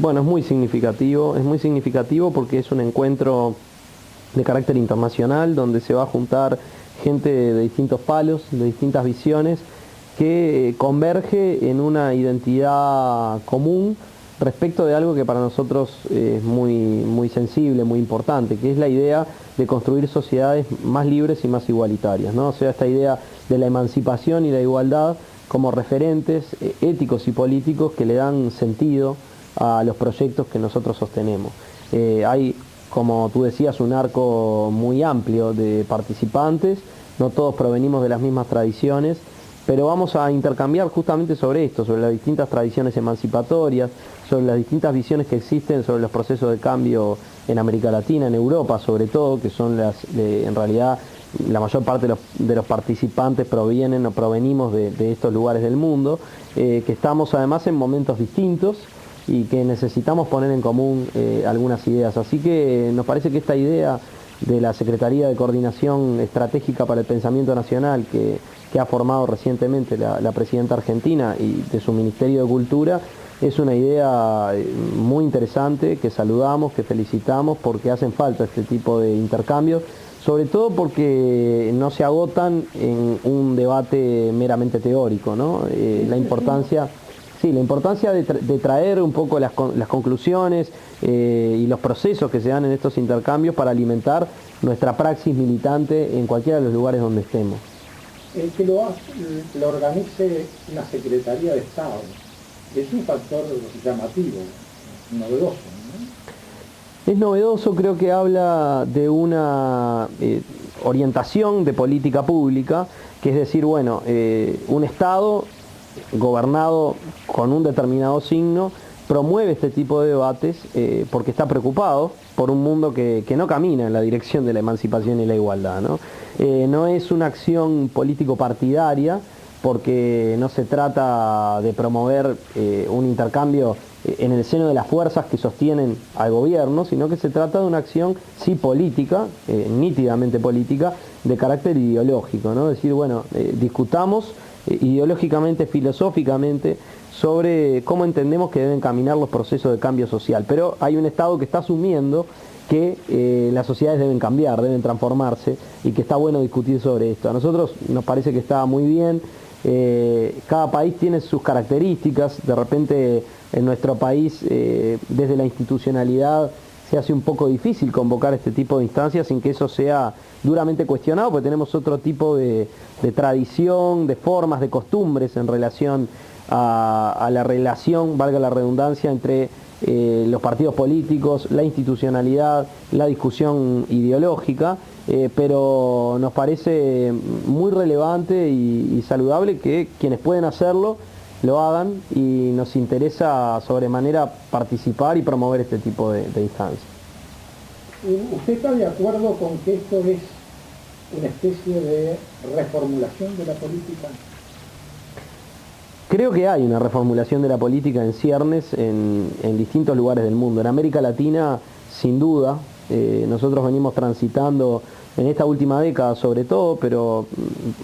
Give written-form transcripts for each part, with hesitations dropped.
Bueno, es muy significativo porque es un encuentro de carácter internacional donde se va a juntar gente de distintos palos, de distintas visiones, que converge en una identidad común respecto de algo que para nosotros es muy sensible, muy importante, que es la idea de construir sociedades más libres y más igualitarias, ¿no? O sea, esta idea de la emancipación y la igualdad como referentes éticos y políticos que le dan sentido a los proyectos que nosotros sostenemos. Hay, como tú decías, un arco muy amplio de participantes, no todos provenimos de las mismas tradiciones, pero vamos a intercambiar justamente sobre esto, sobre las distintas tradiciones emancipatorias, sobre las distintas visiones que existen sobre los procesos de cambio en América Latina, en Europa sobre todo, que son en realidad la mayor parte de los participantes provienen o provenimos de estos lugares del mundo, que estamos además en momentos distintos y que necesitamos poner en común algunas ideas. Así que nos parece que esta idea de la Secretaría de Coordinación Estratégica para el Pensamiento Nacional que ha formado recientemente la presidenta argentina y de su Ministerio de Cultura es una idea muy interesante que saludamos, que felicitamos porque hacen falta este tipo de intercambios, sobre todo porque no se agotan en un debate meramente teórico, ¿no? La importancia... Sí, la importancia de traer un poco las conclusiones y los procesos que se dan en estos intercambios para alimentar nuestra praxis militante en cualquiera de los lugares donde estemos. Que lo organice una Secretaría de Estado es un factor llamativo, novedoso, ¿no? Es novedoso, creo que habla de una orientación de política pública, que es decir, bueno, un Estado gobernado con un determinado signo promueve este tipo de debates porque está preocupado por un mundo que no camina en la dirección de la emancipación y la igualdad, ¿no? No es una acción político partidaria porque no se trata de promover un intercambio en el seno de las fuerzas que sostienen al gobierno, sino que se trata de una acción sí política, nítidamente política, de carácter ideológico, ¿no? Es decir, bueno, discutamos ideológicamente, filosóficamente, sobre cómo entendemos que deben caminar los procesos de cambio social. Pero hay un Estado que está asumiendo que las sociedades deben cambiar, deben transformarse y que está bueno discutir sobre esto. A nosotros nos parece que está muy bien. Cada país tiene sus características. De repente en nuestro país, desde la institucionalidad, se hace un poco difícil convocar este tipo de instancias sin que eso sea duramente cuestionado, porque tenemos otro tipo de tradición, de formas, de costumbres en relación a la relación, valga la redundancia, entre los partidos políticos, la institucionalidad, la discusión ideológica, pero nos parece muy relevante y saludable que quienes pueden hacerlo lo hagan y nos interesa sobremanera participar y promover este tipo de instancias. ¿Usted está de acuerdo con que esto es una especie de reformulación de la política? Creo que hay una reformulación de la política en ciernes en distintos lugares del mundo. En América Latina, sin duda, nosotros venimos transitando en esta última década sobre todo, pero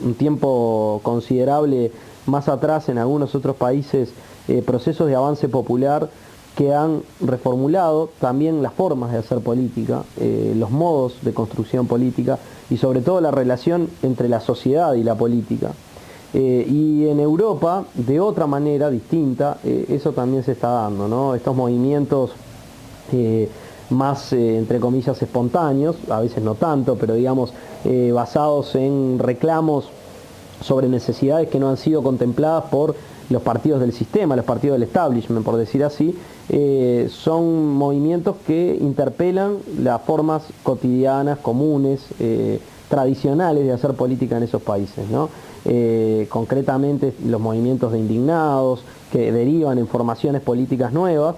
un tiempo considerable más atrás en algunos otros países, procesos de avance popular que han reformulado también las formas de hacer política, los modos de construcción política y sobre todo la relación entre la sociedad y la política. Y en Europa, de otra manera distinta, eso también se está dando, ¿no? Estos movimientos más, entre comillas, espontáneos, a veces no tanto, pero digamos, basados en reclamos sobre necesidades que no han sido contempladas por los partidos del sistema, los partidos del establishment, por decir así, son movimientos que interpelan las formas cotidianas, comunes, tradicionales de hacer política en esos países, ¿no? Concretamente los movimientos de indignados que derivan en formaciones políticas nuevas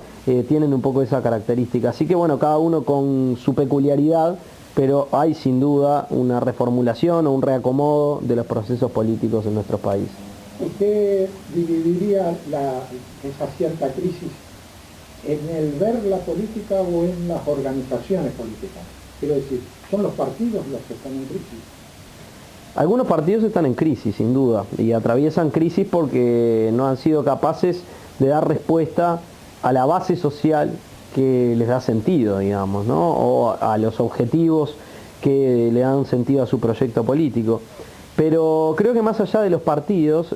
tienen un poco esa característica, así que bueno, cada uno con su peculiaridad, pero hay sin duda una reformulación o un reacomodo de los procesos políticos en nuestro país. ¿Usted dividiría esa cierta crisis en el ver la política o en las organizaciones políticas? Quiero decir, ¿son los partidos los que están en crisis? Algunos partidos están en crisis, sin duda, y atraviesan crisis porque no han sido capaces de dar respuesta a la base social que les da sentido, digamos, ¿no? O a los objetivos que le dan sentido a su proyecto político. Pero creo que más allá de los partidos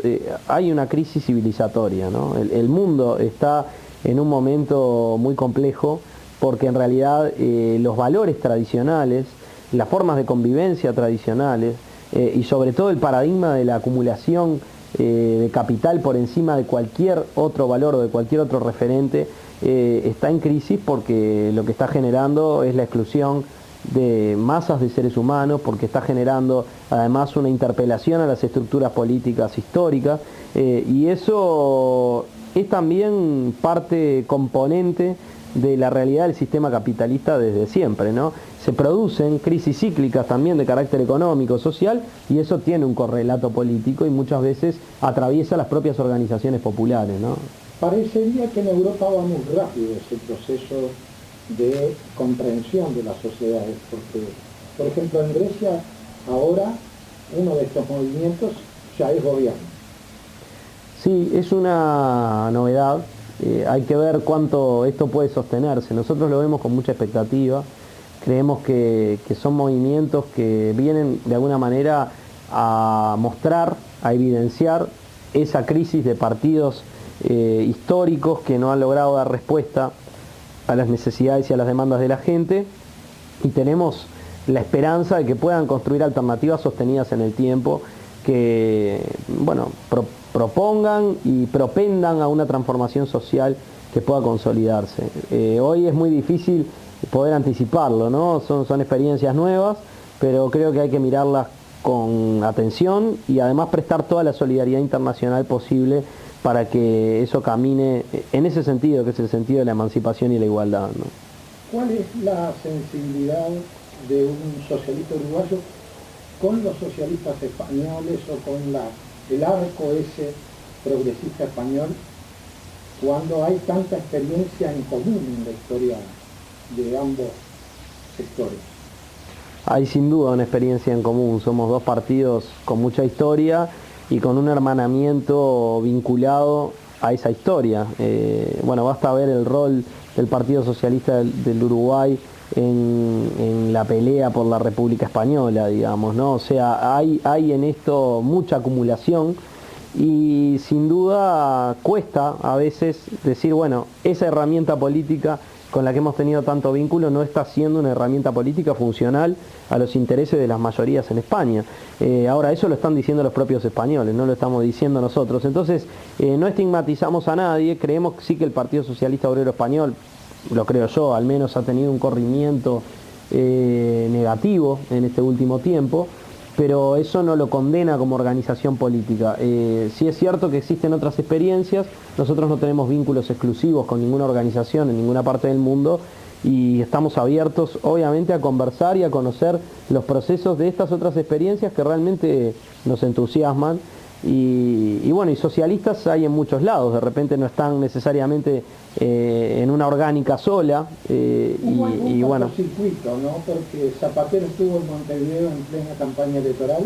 hay una crisis civilizatoria, ¿no? El mundo está en un momento muy complejo porque en realidad los valores tradicionales, las formas de convivencia tradicionales y sobre todo el paradigma de la acumulación de capital por encima de cualquier otro valor o de cualquier otro referente está en crisis porque lo que está generando es la exclusión de masas de seres humanos, porque está generando además una interpelación a las estructuras políticas históricas y eso es también parte componente de la realidad del sistema capitalista desde siempre, ¿no? Se producen crisis cíclicas también de carácter económico, social, y eso tiene un correlato político y muchas veces atraviesa las propias organizaciones populares, ¿no? Parecería que en Europa va muy rápido ese proceso de comprensión de las sociedades, porque, por ejemplo, en Grecia ahora uno de estos movimientos ya es gobierno. Sí, es una novedad. Hay que ver cuánto esto puede sostenerse. Nosotros lo vemos con mucha expectativa. Creemos que son movimientos que vienen de alguna manera a mostrar, a evidenciar esa crisis de partidos históricos que no han logrado dar respuesta a las necesidades y a las demandas de la gente, y tenemos la esperanza de que puedan construir alternativas sostenidas en el tiempo que, bueno, propongan y propendan a una transformación social que pueda consolidarse. Hoy es muy difícil poder anticiparlo, ¿no? Son experiencias nuevas, pero creo que hay que mirarlas con atención y además prestar toda la solidaridad internacional posible para que eso camine en ese sentido, que es el sentido de la emancipación y la igualdad, ¿no? ¿Cuál es la sensibilidad de un socialista uruguayo con los socialistas españoles o con el arco ese progresista español cuando hay tanta experiencia en común en la historia de ambos sectores? Hay sin duda una experiencia en común, somos dos partidos con mucha historia y con un hermanamiento vinculado a esa historia. Bueno, basta ver el rol del Partido Socialista del Uruguay en la pelea por la República Española, digamos, ¿no? O sea, hay en esto mucha acumulación y sin duda cuesta a veces decir, bueno, esa herramienta política con la que hemos tenido tanto vínculo no está siendo una herramienta política funcional a los intereses de las mayorías en España. Ahora, eso lo están diciendo los propios españoles, no lo estamos diciendo nosotros. Entonces, no estigmatizamos a nadie, creemos sí que el Partido Socialista Obrero Español, lo creo yo, al menos ha tenido un corrimiento negativo en este último tiempo, pero eso no lo condena como organización política. Sí es cierto que existen otras experiencias, nosotros no tenemos vínculos exclusivos con ninguna organización en ninguna parte del mundo y estamos abiertos obviamente a conversar y a conocer los procesos de estas otras experiencias que realmente nos entusiasman y bueno, y socialistas hay en muchos lados, de repente no están necesariamente en una orgánica sola y bueno, circuito, ¿no? Porque Zapatero estuvo en Montevideo en plena campaña electoral,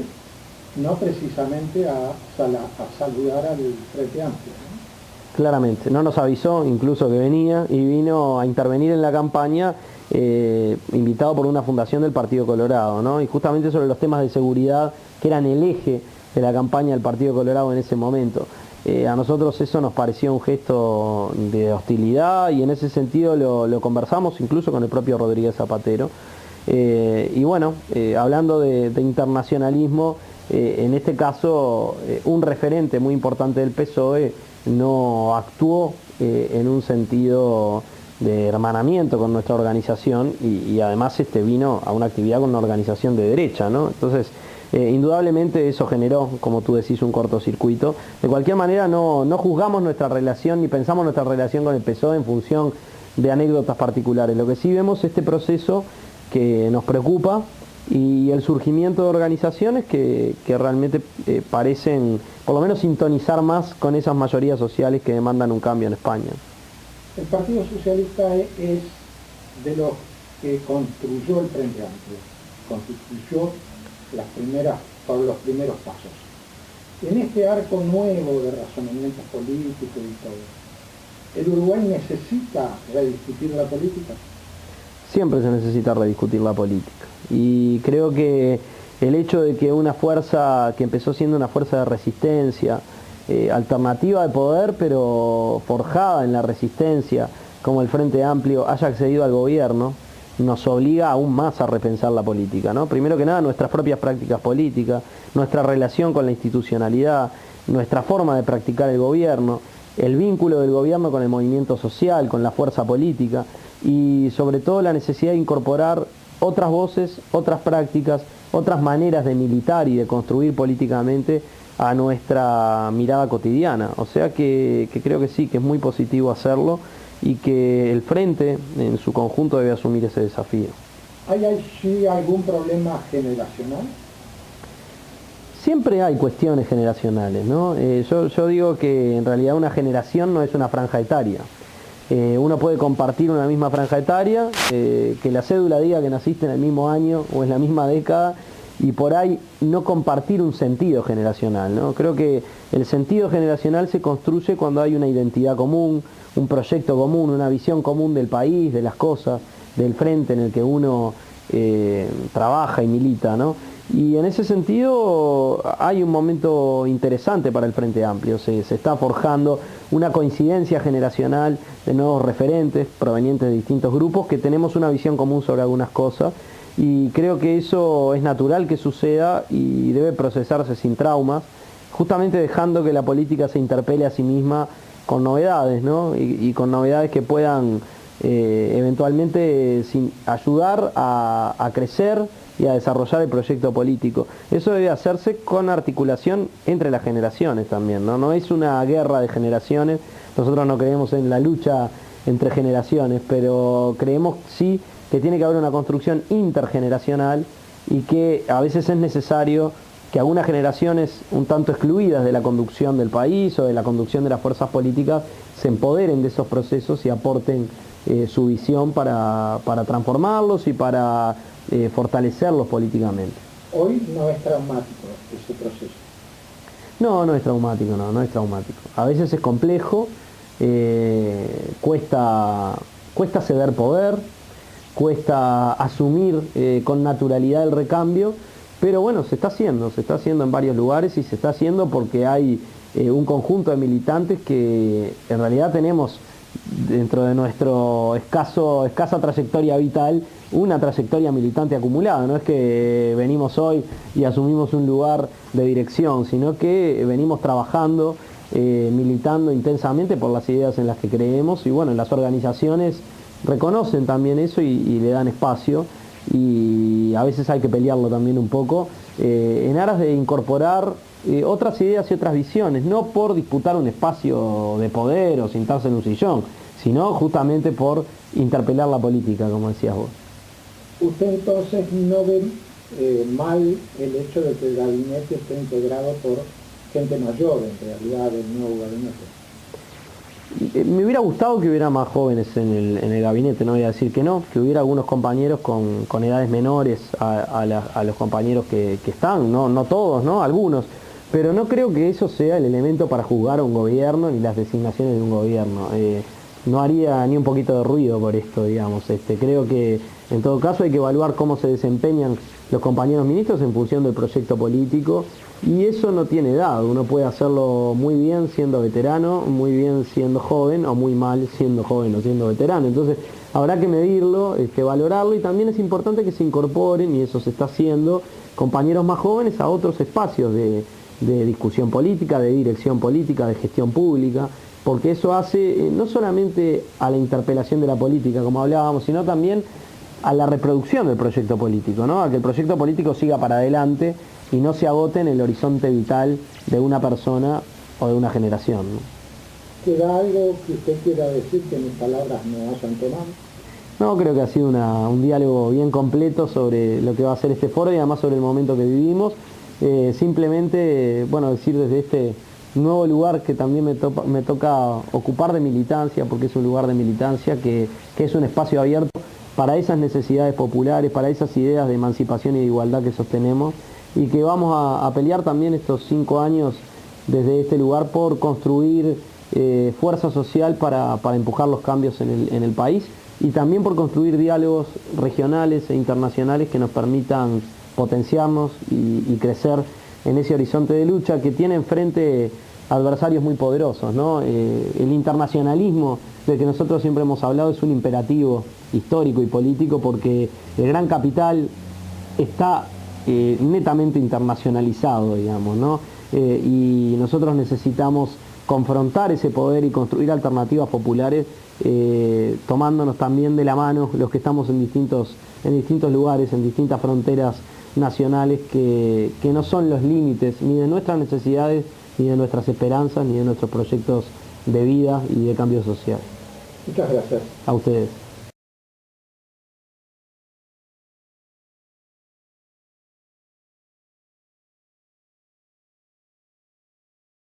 no precisamente a saludar al Frente Amplio, ¿no? Claramente, no nos avisó incluso que venía y vino a intervenir en la campaña invitado por una fundación del Partido Colorado, ¿no? Y justamente sobre los temas de seguridad que eran el eje de la campaña del Partido Colorado en ese momento. A nosotros eso nos pareció un gesto de hostilidad y en ese sentido lo conversamos incluso con el propio Rodríguez Zapatero. Y bueno, hablando de internacionalismo, en este caso un referente muy importante del PSOE no actuó en un sentido de hermanamiento con nuestra organización y además vino a una actividad con una organización de derecha, ¿no? Entonces, indudablemente eso generó, como tú decís, un cortocircuito. De cualquier manera no juzgamos nuestra relación ni pensamos nuestra relación con el PSOE en función de anécdotas particulares. Lo que sí vemos es este proceso que nos preocupa y el surgimiento de organizaciones que realmente parecen por lo menos sintonizar más con esas mayorías sociales que demandan un cambio en España. El Partido Socialista es de los que construyó el Frente Amplio, constituyó los primeros pasos. En este arco nuevo de razonamientos políticos y todo, ¿El Uruguay necesita rediscutir la política? Siempre se necesita rediscutir la política. Y creo que el hecho de que una fuerza que empezó siendo una fuerza de resistencia, alternativa de poder, pero forjada en la resistencia, como el Frente Amplio, haya accedido al gobierno, nos obliga aún más a repensar la política, ¿no? Primero que nada, nuestras propias prácticas políticas, nuestra relación con la institucionalidad, nuestra forma de practicar el gobierno, el vínculo del gobierno con el movimiento social, con la fuerza política y sobre todo la necesidad de incorporar otras voces, otras prácticas, otras maneras de militar y de construir políticamente a nuestra mirada cotidiana. O sea que creo que sí, que es muy positivo hacerlo y que el Frente en su conjunto debe asumir ese desafío. ¿Hay sí algún problema generacional? Siempre hay cuestiones generacionales, ¿no? Yo digo que en realidad una generación no es una franja etaria. Uno puede compartir una misma franja etaria, que la cédula diga que naciste en el mismo año o en la misma década, y por ahí no compartir un sentido generacional, ¿no? Creo que el sentido generacional se construye cuando hay una identidad común, un proyecto común, una visión común del país, de las cosas, del frente en el que uno trabaja y milita, ¿no? Y en ese sentido hay un momento interesante para el Frente Amplio, se está forjando una coincidencia generacional de nuevos referentes provenientes de distintos grupos que tenemos una visión común sobre algunas cosas y creo que eso es natural que suceda y debe procesarse sin traumas, justamente dejando que la política se interpele a sí misma con novedades, ¿no? Y con novedades que puedan eventualmente ayudar a crecer y a desarrollar el proyecto político. Eso debe hacerse con articulación entre las generaciones también, ¿no? No es una guerra de generaciones, nosotros no creemos en la lucha entre generaciones, pero creemos sí que tiene que haber una construcción intergeneracional y que a veces es necesario que algunas generaciones un tanto excluidas de la conducción del país o de la conducción de las fuerzas políticas se empoderen de esos procesos y aporten su visión para transformarlos y para fortalecerlos políticamente. Hoy no es traumático ese proceso. No es traumático, no es traumático. A veces es complejo, cuesta ceder poder, cuesta asumir con naturalidad el recambio, pero bueno, se está haciendo en varios lugares y se está haciendo porque hay un conjunto de militantes que en realidad tenemos dentro de nuestro escasa trayectoria vital, una trayectoria militante acumulada. No es que venimos hoy y asumimos un lugar de dirección, sino que venimos trabajando, militando intensamente por las ideas en las que creemos y bueno, las organizaciones reconocen también eso y le dan espacio y a veces hay que pelearlo también un poco en aras de incorporar otras ideas y otras visiones, no por disputar un espacio de poder o sentarse en un sillón, sino justamente por interpelar la política, como decías vos. ¿Usted entonces no ve mal el hecho de que el gabinete esté integrado por gente mayor, en realidad, del nuevo gabinete? Me hubiera gustado que hubiera más jóvenes en el gabinete, no voy a decir que no, que hubiera algunos compañeros con edades menores a los compañeros que están, no todos, ¿no? Algunos. Pero no creo que eso sea el elemento para juzgar a un gobierno ni las designaciones de un gobierno. No haría ni un poquito de ruido por esto, digamos. Creo que en todo caso hay que evaluar cómo se desempeñan los compañeros ministros en función del proyecto político y eso no tiene edad. Uno puede hacerlo muy bien siendo veterano, muy bien siendo joven o muy mal siendo joven o siendo veterano. Entonces habrá que medirlo, valorarlo y también es importante que se incorporen, y eso se está haciendo, compañeros más jóvenes a otros espacios de discusión política, de dirección política, de gestión pública, porque eso hace no solamente a la interpelación de la política, como hablábamos, sino también a la reproducción del proyecto político, ¿no? A que el proyecto político siga para adelante y no se agote en el horizonte vital de una persona o de una generación, ¿no? ¿Queda algo que usted quiera decir que mis palabras no hayan tomado? No, creo que ha sido un diálogo bien completo sobre lo que va a ser este foro y además sobre el momento que vivimos. Simplemente, bueno, decir desde este nuevo lugar que también me toca ocupar de militancia, porque es un lugar de militancia que es un espacio abierto para esas necesidades populares, para esas ideas de emancipación y de igualdad que sostenemos y que vamos a pelear también estos 5 años desde este lugar por construir fuerza social para empujar los cambios en el país, y también por construir diálogos regionales e internacionales que nos permitan potenciarnos y crecer en ese horizonte de lucha que tiene enfrente adversarios muy poderosos, ¿no? El internacionalismo del que nosotros siempre hemos hablado es un imperativo histórico y político, porque el gran capital está netamente internacionalizado, digamos, ¿no? Y nosotros necesitamos confrontar ese poder y construir alternativas populares, tomándonos también de la mano los que estamos en distintos lugares, en distintas fronteras nacionales, que no son los límites ni de nuestras necesidades, ni de nuestras esperanzas, ni de nuestros proyectos de vida y de cambio social. Muchas gracias. A ustedes.